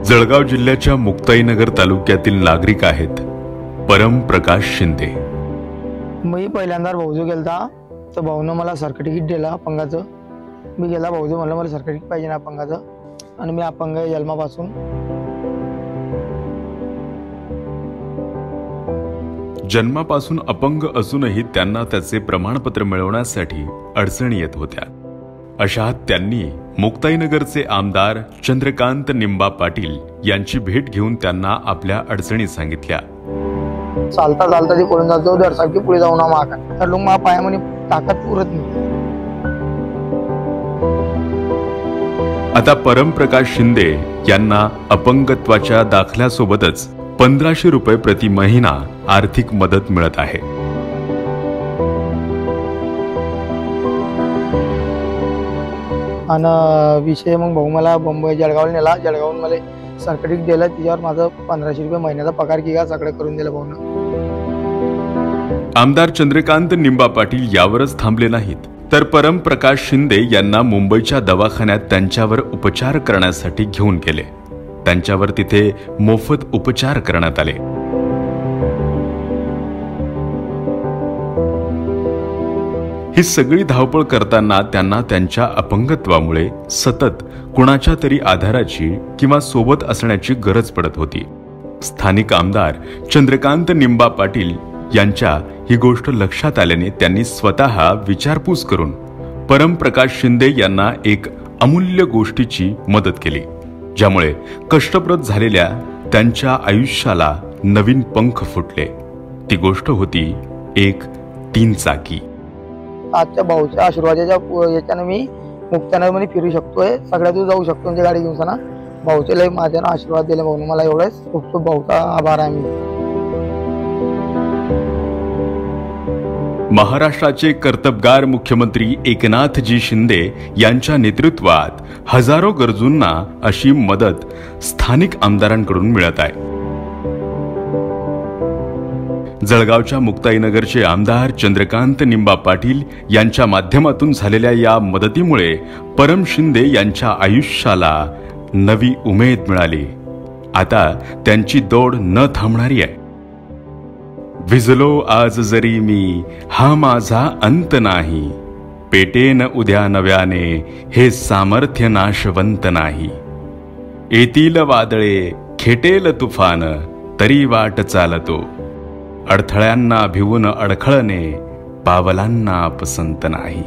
जळगाव जिल्ह्याच्या मुक्ताईनगर तालुक्यातील नागरिक आहेत परम प्रकाश शिंदे। मी पहिल्यांदा भाऊजो गेलता तर भाऊनं मला सर्टिफिकेट दिला अपंगाचं। मी गेला भाऊजो म्हणलं मला सर्टिफिकेट पाहिजे ना अपंगाचं, आणि मी अपंग आहे जन्मापासून। जन्मापासून अपंग असूनही त्यांना त्याचे प्रमाणपत्र मिळवण्यासाठी अडचणी येत होत्या। अशात त्यांनी मुक्ताईनगरचे आमदार चंद्रकांत निंबा पाटील यांची भेट घेऊन त्यांना आपल्या अडचणी सांगितल्या। चालता चालता ते पळून जातो, दरसारखी पुढे जाऊन माका तर लोक मा पायामध्ये ताकद पुरत नाही। आता परम प्रकाश शिंदे यांना अपंगत्वाच्या दाखल्यासोबतच 1500 रुपये प्रति महिना आर्थिक मदत मिळत आहे। आणि विषय मग भाऊ मला मुंबई जळगावला नेला। जळगावून मला सर्टिफिकेट दिलं, त्याच्यावर माझं 1500 रुपये महिन्याचा पगार किंवा सगळं करून दिलं भाऊनं। आमदार चंद्रकांत निंबा पाटील यावरच थांबले नाहीत, तर परम प्रकाश शिंदे यांना मुंबईच्या दवाखान्यात त्यांच्यावर उपचार करण्यासाठी घेऊन गेले। त्यांच्यावर तिथे मोफत उपचार करण्यात आले। ही सगळी धावपळ करताना त्यांना त्यांच्या अपंगत्वामुळे सतत कुणाच्या तरी आधाराची किंवा सोबत असण्याची गरज पडत होती। स्थानिक आमदार चंद्रकांत निंबा पाटील यांच्या ही गोष्ट लक्षात आल्याने त्यांनी स्वतः विचारपूस करून परम प्रकाश शिंदे यांना एक अमूल्य गोष्टीची मदत केली, ज्यामुळे कष्टप्रद झालेल्या त्यांच्या आयुष्याला नवीन पंख फुटले। ती गोष्ट होती एक 3 चाकी। आजच्या भाऊच्या आशीर्वादाच्या याच्याने मी मुक्ताईनगरमध्ये फिरू शकतोय, सगळ्यातून जाऊ शकतो म्हणजे गाडी घेऊन ना। भाऊचे लय माझ्यानं आशीर्वाद दिले भाऊने मला, एवढेच खूप खूप भाऊचा आभार आहे मी। महाराष्ट्राचे कर्तबगार मुख्यमंत्री एकनाथजी शिंदे यांच्या नेतृत्वात हजारो गरजूंना अशी मदत स्थानिक आमदारांकडून मिळत आहे। जळगावच्या मुक्ताईनगरचे आमदार चंद्रकांत निंबा पाटील यांच्या माध्यमातून झालेल्या या मदतीमुळे परम शिंदे यांच्या आयुष्याला नवी उमेद मिळाली। आता त्यांची दौड न थांबणारी आहे। भिजलो आज जरी मी, हा माझा अंत नाही, पेटेन उद्या नव्याने, हे सामर्थ्य नाशवंत नाही। येतील वादळे, खेटेल तुफान, तरी वाट चालतो, अडथळ्यांना भिवून अडखळणे पावलांना पसंत नाही।